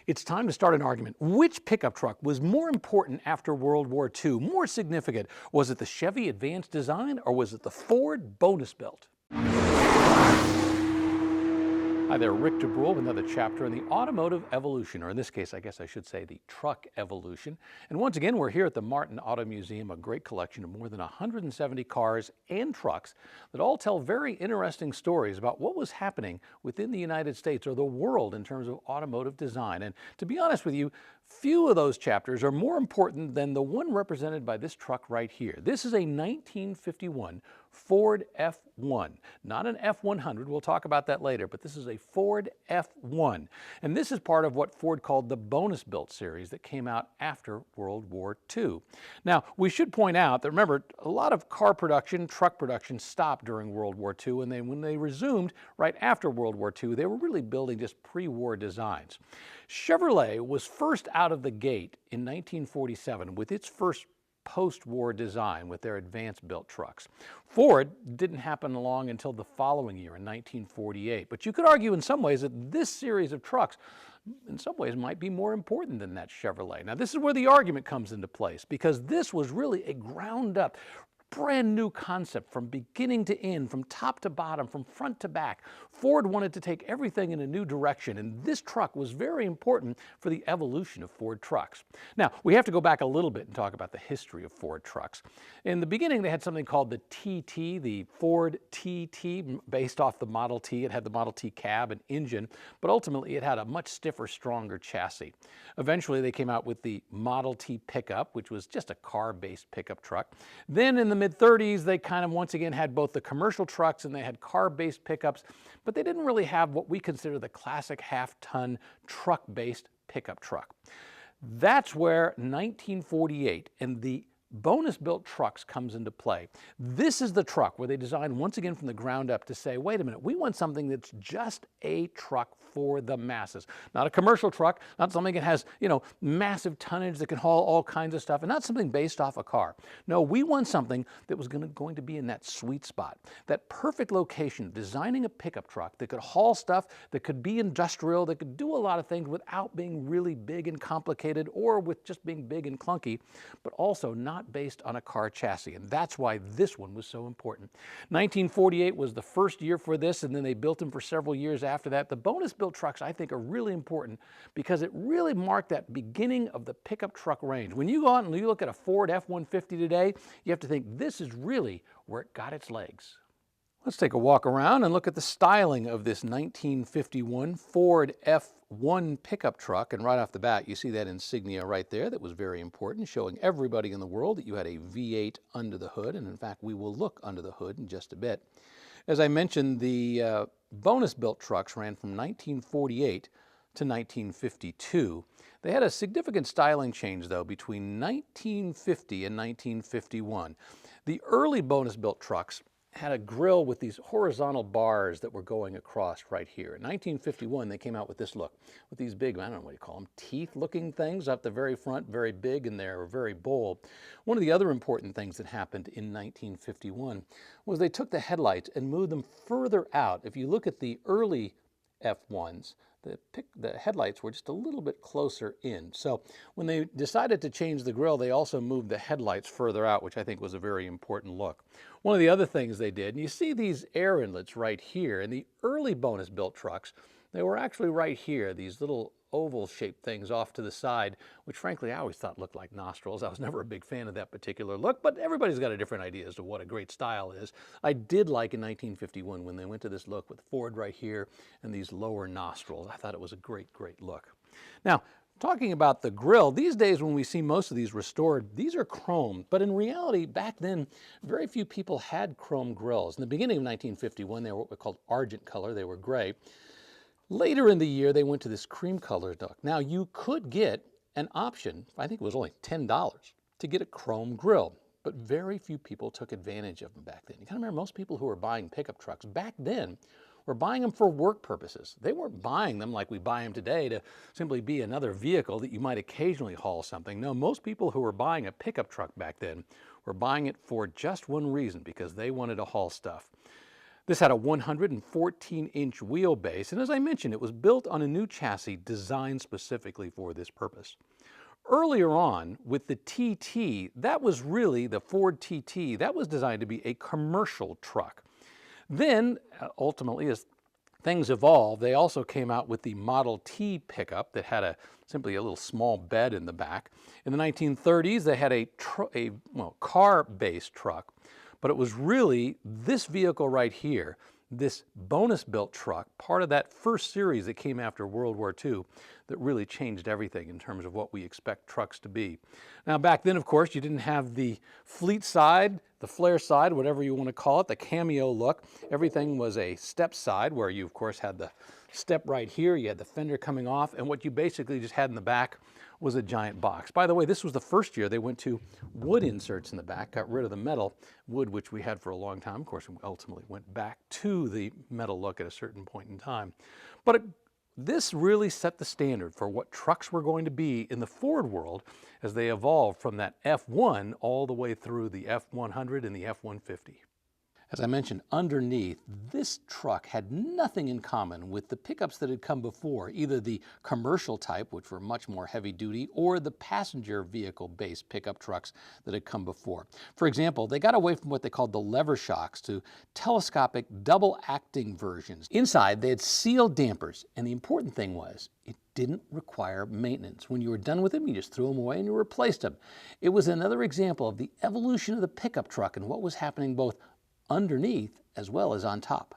It's time to start an argument. Which pickup truck was more important after World War II, more significant? Was it the Chevy Advanced Design or was it the Ford Bonus Built? Hi there, Rick DeBrule with another chapter in the automotive evolution, or in this case, I guess I should say the truck evolution. And once again, we're here at the Martin Auto Museum, a great collection of more than 170 cars and trucks that all tell very interesting stories about what was happening within the United States or the world in terms of automotive design. And to be honest with you, few of those chapters are more important than the one represented by this truck right here. This is a 1951 Ford F1, not an F100. We'll talk about that later, but this is a Ford F1. And this is part of what Ford called the Bonus Built series that came out after World War II. Now, we should point out that, remember, a lot of car production, truck production stopped during World War II, and then when they resumed right after World War II, they were really building just pre-war designs. Chevrolet was first out of the gate in 1947 with its first post-war design with their advanced built trucks. Ford didn't happen along until the following year in 1948, but you could argue in some ways that this series of trucks in some ways might be more important than that Chevrolet. Now this is where the argument comes into place, because this was really a ground up, brand new concept from beginning to end, from top to bottom, from front to back. Ford wanted to take everything in a new direction, and this truck was very important for the evolution of Ford trucks. Now, we have to go back a little bit and talk about the history of Ford trucks. In the beginning, they had something called the TT, the Ford TT, based off the Model T. It had the Model T cab and engine, but ultimately it had a much stiffer, stronger chassis. Eventually, they came out with the Model T pickup, which was just a car-based pickup truck. Then in the mid-30s, they kind of once again had both the commercial trucks and they had car-based pickups, but they didn't really have what we consider the classic half-ton truck-based pickup truck. That's where 1948 and the Bonus Built trucks comes into play. This is the truck where they designed once again from the ground up to say, wait a minute, we want something that's just a truck for the masses. Not a commercial truck, not something that has, massive tonnage that can haul all kinds of stuff, and not something based off a car. No, we want something that was going to be in that sweet spot, that perfect location, designing a pickup truck that could haul stuff, that could be industrial, that could do a lot of things without being really big and complicated or with just being big and clunky, but also not based on a car chassis, and that's why this one was so important. 1948 was the first year for this, and then they built them for several years after that. The Bonus Built trucks, I think, are really important because it really marked that beginning of the pickup truck range. When you go out and you look at a Ford F-150 today, you have to think this is really where it got its legs. Let's take a walk around and look at the styling of this 1951 Ford F1 pickup truck. And right off the bat, you see that insignia right there that was very important, showing everybody in the world that you had a V8 under the hood. And in fact, we will look under the hood in just a bit. As I mentioned, the Bonus Built trucks ran from 1948 to 1952. They had a significant styling change, though, between 1950 and 1951. The early Bonus Built trucks had a grille with these horizontal bars that were going across right here. In 1951, they came out with this look, with these big, I don't know what you call them, teeth-looking things up the very front, very big, and they're very bold. One of the other important things that happened in 1951 was they took the headlights and moved them further out. If you look at the early F1s, the headlights were just a little bit closer in. So when they decided to change the grille, they also moved the headlights further out, which I think was a very important look. One of the other things they did, and you see these air inlets right here, in the early Bonus Built trucks, they were actually right here, these little oval-shaped things off to the side, which frankly I always thought looked like nostrils. I was never a big fan of that particular look, but everybody's got a different idea as to what a great style is. I did like in 1951 when they went to this look with Ford right here and these lower nostrils. I thought it was a great, great look. Now, talking about the grille, these days when we see most of these restored, these are chrome, but in reality, back then, very few people had chrome grills. In the beginning of 1951, they were what we called argent color. They were gray. Later in the year, they went to this cream colored look. Now, you could get an option, I think it was only $10, to get a chrome grille, but very few people took advantage of them back then. You gotta remember, most people who were buying pickup trucks back then were buying them for work purposes. They weren't buying them like we buy them today to simply be another vehicle that you might occasionally haul something. No, most people who were buying a pickup truck back then were buying it for just one reason, because they wanted to haul stuff. This had a 114-inch wheelbase, and as I mentioned, it was built on a new chassis designed specifically for this purpose. Earlier on, with the TT, that was really the Ford TT, that was designed to be a commercial truck. Then, ultimately, as things evolved, they also came out with the Model T pickup that had simply a little small bed in the back. In the 1930s, they had a car-based truck, but it was really this vehicle right here, this bonus-built truck, part of that first series that came after World War II, that really changed everything in terms of what we expect trucks to be. Now, back then, of course, you didn't have the fleet side, the flare side, whatever you want to call it, the cameo look. Everything was a step side where you, of course, had the step right here, you had the fender coming off, and what you basically just had in the back was a giant box. By the way, this was the first year they went to wood inserts in the back, got rid of the metal wood, which we had for a long time. Of course, we ultimately went back to the metal look at a certain point in time. But this really set the standard for what trucks were going to be in the Ford world as they evolved from that F1 all the way through the F100 and the F-150. As I mentioned, underneath, this truck had nothing in common with the pickups that had come before, either the commercial type, which were much more heavy duty, or the passenger vehicle-based pickup trucks that had come before. For example, they got away from what they called the lever shocks to telescopic double-acting versions. Inside, they had sealed dampers, and the important thing was, it didn't require maintenance. When you were done with them, you just threw them away and you replaced them. It was another example of the evolution of the pickup truck and what was happening both underneath as well as on top.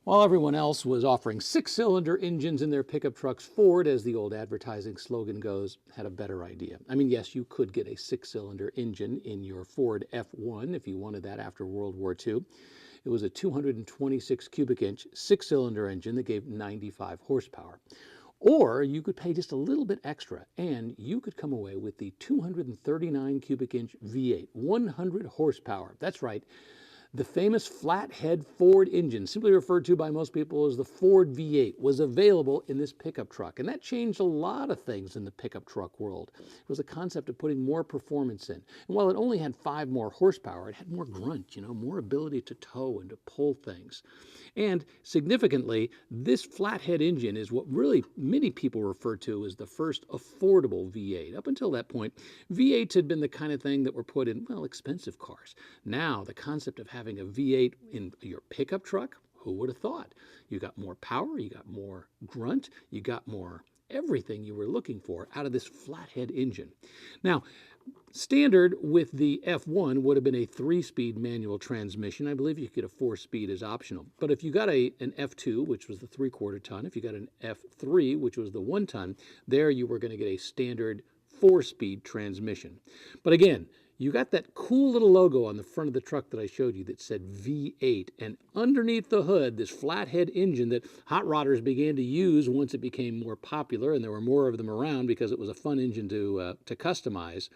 While everyone else was offering 6-cylinder engines in their pickup trucks, Ford, as the old advertising slogan goes, had a better idea. I mean, yes, you could get a 6-cylinder engine in your Ford F1 if you wanted that after World War II. It was a 226 cubic inch 6-cylinder engine that gave 95 horsepower. Or you could pay just a little bit extra and you could come away with the 239 cubic inch V8, 100 horsepower. That's right. The famous flathead Ford engine, simply referred to by most people as the Ford V8, was available in this pickup truck. And that changed a lot of things in the pickup truck world. It was a concept of putting more performance in. And while it only had 5 more horsepower, it had more grunt, more ability to tow and to pull things. And significantly, this flathead engine is what really many people refer to as the first affordable V8. Up until that point, V8s had been the kind of thing that were put in, well, expensive cars. Now, the concept of having a V8 in your pickup truck, who would have thought? You got more power, you got more grunt, you got more everything you were looking for out of this flathead engine. Now, standard with the F1 would have been a 3-speed manual transmission. I believe you could get a 4-speed as optional. But if you got an F2, which was the 3/4 ton, if you got an F3, which was the 1 ton, there you were going to get a standard 4-speed transmission. But again, you got that cool little logo on the front of the truck that I showed you that said V8, and underneath the hood, this flathead engine that hot rodders began to use once it became more popular, and there were more of them around because it was a fun engine to customize.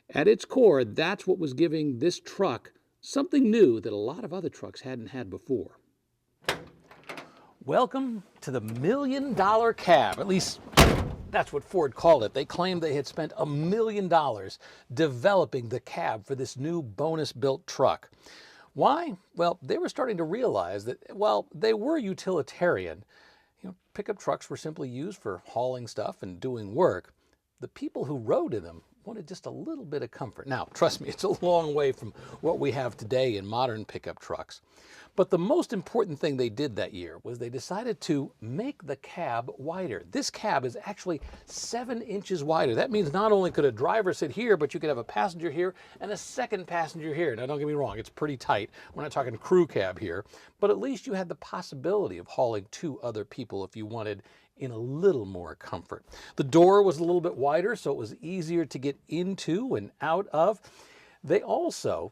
At its core, that's what was giving this truck something new that a lot of other trucks hadn't had before. Welcome to the $1 million cab, at least that's what Ford called it. They claimed they had spent $1 million developing the cab for this new bonus-built truck. Why? Well, they were starting to realize that while they were utilitarian, pickup trucks were simply used for hauling stuff and doing work. The people who rode in them wanted just a little bit of comfort. Now, trust me, it's a long way from what we have today in modern pickup trucks. But the most important thing they did that year was they decided to make the cab wider. This cab is actually 7 inches wider. That means not only could a driver sit here, but you could have a passenger here and a second passenger here. Now, don't get me wrong, it's pretty tight. We're not talking crew cab here, but at least you had the possibility of hauling 2 other people if you wanted in a little more comfort. The door was a little bit wider, so it was easier to get into and out of. They also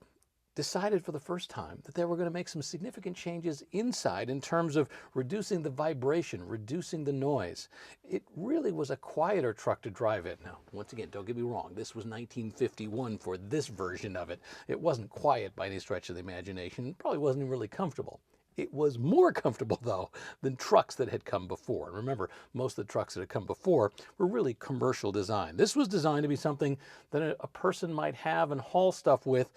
decided for the first time that they were going to make some significant changes inside in terms of reducing the vibration, reducing the noise. It really was a quieter truck to drive in. Now, once again, don't get me wrong, this was 1951 for this version of it. It wasn't quiet by any stretch of the imagination. It probably wasn't even really comfortable. It was more comfortable, though, than trucks that had come before. And remember, most of the trucks that had come before were really commercial design. This was designed to be something that a person might have and haul stuff with,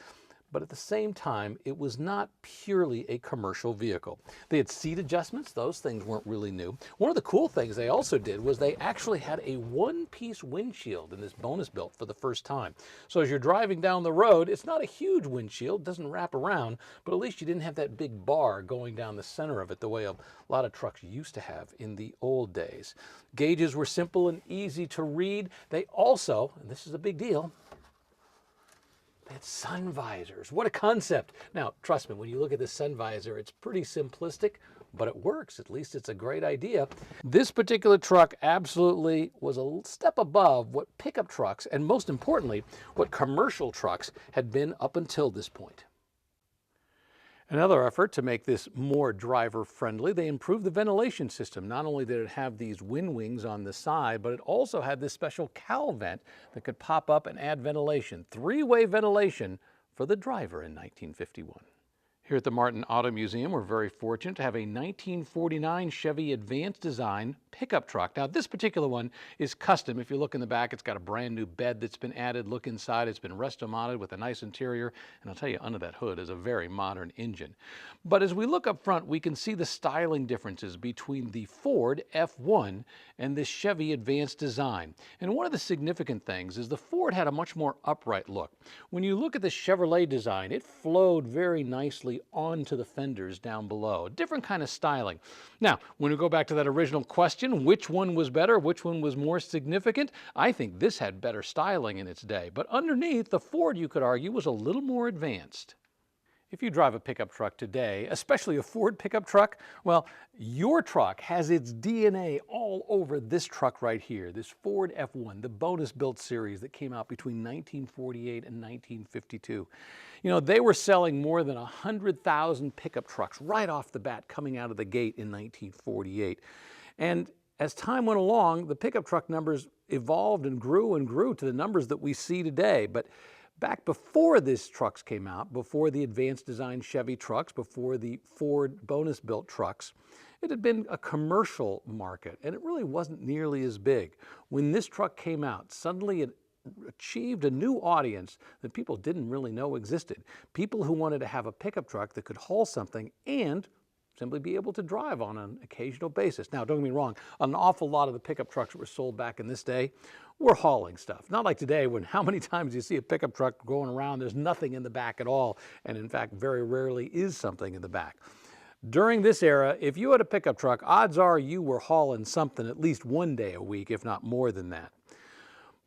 but at the same time, it was not purely a commercial vehicle. They had seat adjustments. Those things weren't really new. One of the cool things they also did was they actually had a one-piece windshield in this bonus built for the first time. So as you're driving down the road, it's not a huge windshield, doesn't wrap around, but at least you didn't have that big bar going down the center of it the way a lot of trucks used to have in the old days. Gauges were simple and easy to read. They also, and this is a big deal, they had sun visors. What a concept. Now, trust me, when you look at the sun visor, it's pretty simplistic, but it works. At least it's a great idea. This particular truck absolutely was a step above what pickup trucks, and most importantly, what commercial trucks had been up until this point. Another effort to make this more driver-friendly, they improved the ventilation system. Not only did it have these wind wings on the side, but it also had this special cowl vent that could pop up and add ventilation. Three-way ventilation for the driver in 1951. Here at the Martin Auto Museum, we're very fortunate to have a 1949 Chevy Advanced Design pickup truck. Now, this particular one is custom. If you look in the back, it's got a brand new bed that's been added. Look inside, it's been resto-modded with a nice interior. And I'll tell you, under that hood is a very modern engine. But as we look up front, we can see the styling differences between the Ford F1 and this Chevy Advanced Design. And one of the significant things is the Ford had a much more upright look. When you look at the Chevrolet design, it flowed very nicely onto the fenders down below. A different kind of styling. Now, when we go back to that original question, which one was better, which one was more significant, I think this had better styling in its day. But underneath, the Ford, you could argue, was a little more advanced. If you drive a pickup truck today, especially a Ford pickup truck, well, your truck has its DNA all over this truck right here, this Ford F1, the bonus built series that came out between 1948 and 1952. You know, they were selling more than 100,000 pickup trucks right off the bat coming out of the gate in 1948. And as time went along, the pickup truck numbers evolved and grew to the numbers that we see today. But back before these trucks came out, before the Advanced Design Chevy trucks, before the Ford bonus built trucks, it had been a commercial market, and it really wasn't nearly as big. When this truck came out, suddenly it achieved a new audience that people didn't really know existed. People who wanted to have a pickup truck that could haul something and simply be able to drive on an occasional basis. Now, don't get me wrong, an awful lot of the pickup trucks that were sold back in this day were hauling stuff. Not like today, when how many times you see a pickup truck going around, there's nothing in the back at all, and in fact, very rarely is something in the back. During this era, if you had a pickup truck, odds are you were hauling something at least one day a week, if not more than that.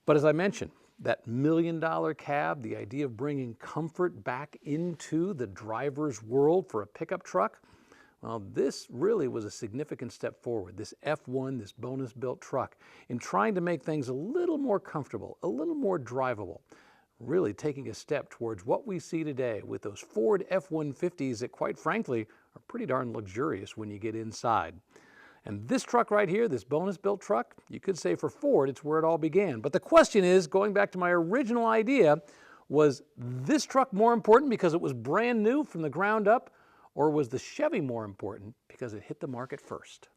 But as I mentioned, that $1 million cab, the idea of bringing comfort back into the driver's world for a pickup truck, well, this really was a significant step forward, this F1, this bonus built truck, in trying to make things a little more comfortable, a little more drivable, really taking a step towards what we see today with those Ford F-150s that, quite frankly, are pretty darn luxurious when you get inside. And this truck right here, this bonus built truck, you could say for Ford, it's where it all began. But the question is, going back to my original idea, was this truck more important because it was brand new from the ground up, or was the Chevy more important because it hit the market first?